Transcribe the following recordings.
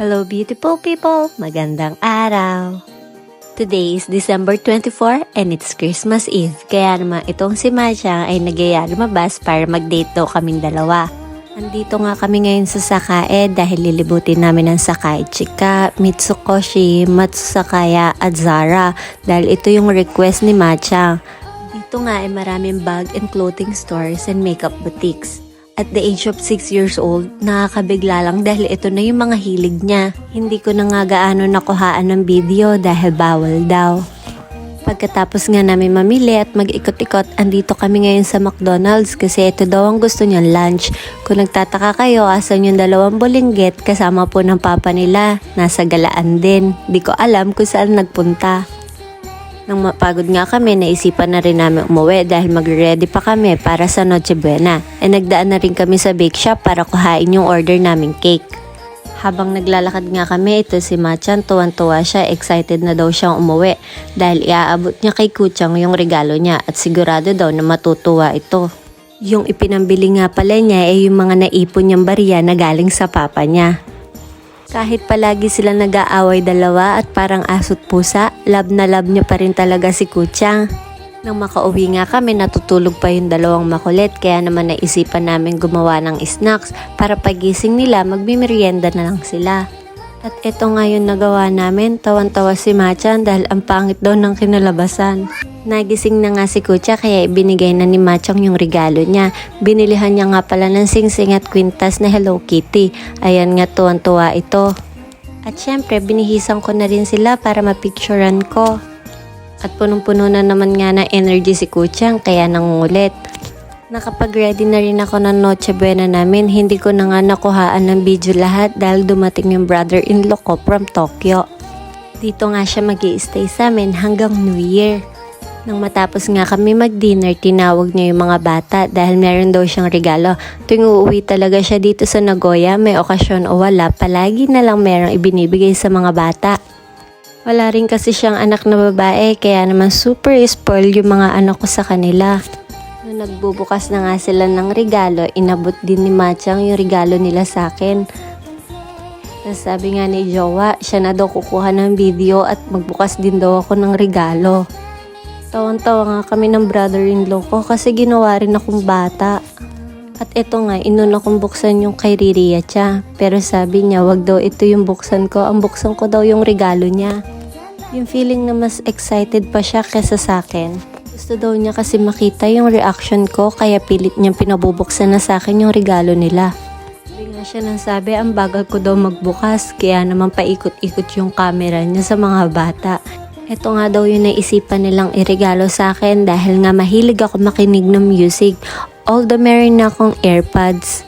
Hello beautiful people! Magandang araw! Today is December 24 and it's Christmas Eve. Kaya naman itong si Machang ay nagyaya lumabas para mag-date daw kaming dalawa. Andito nga kami ngayon sa Sakae dahil lilibutin namin ang Sakae Chika, Mitsukoshi, Matsukaya at Zara dahil ito yung request ni Machang. Dito nga ay maraming bag and clothing stores and makeup boutiques. At the age of 6 years old, nakakabigla lang dahil ito na yung mga hilig niya. Hindi ko na nga gaano nakuhaan ng video dahil bawal daw. Pagkatapos nga namin mamili at mag-ikot-ikot, andito kami ngayon sa McDonald's kasi ito daw ang gusto niyang lunch. Kung nagtataka kayo, asan yung 2 bulinggit kasama po ng papa nila, nasa galaan din. Di ko alam kung saan nagpunta. Nang mapagod nga kami, naisipan na rin namin umuwi dahil mag-ready pa kami para sa Noche Buena. E nagdaan na rin kami sa bake shop para kuhain yung order naming cake. Habang naglalakad nga kami, ito si Machan, tuwan-tuwa siya, excited na daw siyang umuwi dahil iaabot niya kay Kuchang yung regalo niya at sigurado daw na matutuwa ito. Yung ipinambili nga pala niya ay yung mga naipon niyang barya na galing sa papa niya. Kahit palagi sila nag-aaway dalawa at parang aso't pusa, love na love niya pa rin talaga si Kuchang. Nang makauwi nga kami, natutulog pa yung 2 makulit kaya naman naisipan namin gumawa ng snacks para pagising nila magmimerienda na lang sila. At ito nga yung nagawa namin, tawan-tawa si Machan dahil ang pangit daw ng kinalabasan. Nagising na nga si Kucha kaya ibinigay na ni Machang yung regalo niya. Binilihan niya nga pala ng singsing at kwintas na Hello Kitty. Ayan nga, tuwan-tuwa ito. At syempre, binihisan ko na rin sila para mapicturean ko. At punong-puno na naman nga na energy si Kuchang kaya nangungulit. Nakapag-ready na rin ako ng Noche Buena namin. Hindi ko na nga nakuhaan ng video lahat dahil dumating yung brother-in-law ko from Tokyo. Dito nga siya mag-i-stay sa amin hanggang New Year. Nang matapos nga kami mag-dinner, tinawag niya yung mga bata dahil meron daw siyang regalo. Tuwing uuwi talaga siya dito sa Nagoya, may okasyon o wala, palagi na lang merong ibinibigay sa mga bata. Wala rin kasi siyang anak na babae, kaya naman super spoiled yung mga anak ko sa kanila. Nung nagbubukas na nga sila ng regalo, inabot din ni Machang yung regalo nila sa akin. Tapos sabi nga ni Jowa, siya na daw kukuha ng video at magbukas din daw ako ng regalo. Tawan-tawa nga kami ng brother-in-law ko kasi ginawa rin akong bata. At ito nga, inuna kong buksan yung kay Ririya siya. Pero sabi niya, wag daw ito yung buksan ko. Ang buksan ko daw yung regalo niya. Yung feeling na mas excited pa siya kesa sa akin. Gusto daw niya kasi makita yung reaction ko kaya pilit niyang pinabubuksan na sa akin yung regalo nila. Sabi nga siya nang sabi, ang bagal ko daw magbukas kaya naman paikot-ikot yung camera niya sa mga bata. Ito nga daw yung naisipan nilang iregalo sa akin dahil nga mahilig ako makinig ng music. All the merry na akong AirPods.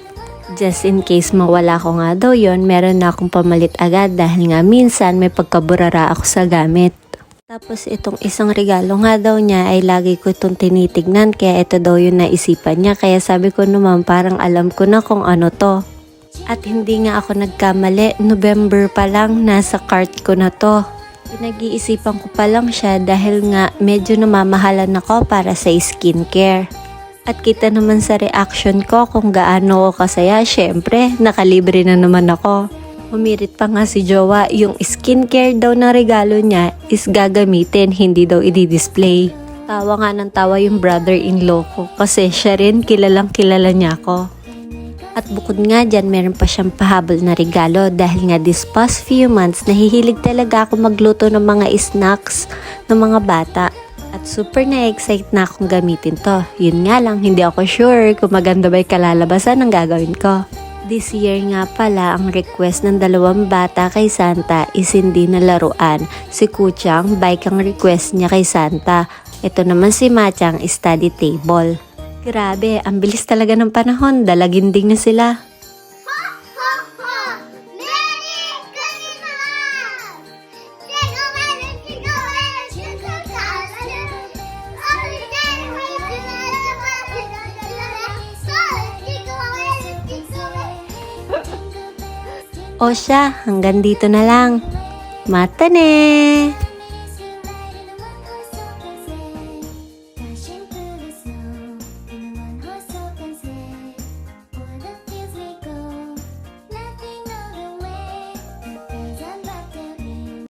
Just in case mawala ko nga daw yon, meron na akong pamalit agad dahil nga minsan may pagkaburara ako sa gamit. Tapos itong isang regalo nga daw niya ay lagi ko itong tinitignan kaya ito daw yung naisipan niya. Kaya sabi ko naman parang alam ko na kung ano to. At hindi nga ako nagkamali, November pa lang nasa cart ko na to. Pinag-iisipan ko pa lang siya dahil nga medyo namamahalan ako para sa skincare. At kita naman sa reaction ko kung gaano ako kasaya, syempre nakalibre na naman ako. Humirit pa nga si Jowa, yung skincare daw na regalo niya is gagamitin, hindi daw i-display. Tawa nga ng tawa yung brother-in-law ko kasi siya rin kilalang kilala niya ako. At bukod nga dyan, meron pa siyang pahabol na regalo dahil nga this past few months, nahihilig talaga ako magluto ng mga snacks ng mga bata. At super na-excite na akong gamitin to. Yun nga lang, hindi ako sure kung maganda ba'y kalalabasan ang gagawin ko. This year nga pala, ang request ng 2 bata kay Santa is hindi na laruan. Si Kuchang, bike ang request niya kay Santa. Ito naman si Machang, study table. Grabe, ang bilis talaga ng panahon, dalaginding na sila. O siya, hanggang dito na lang. Matane!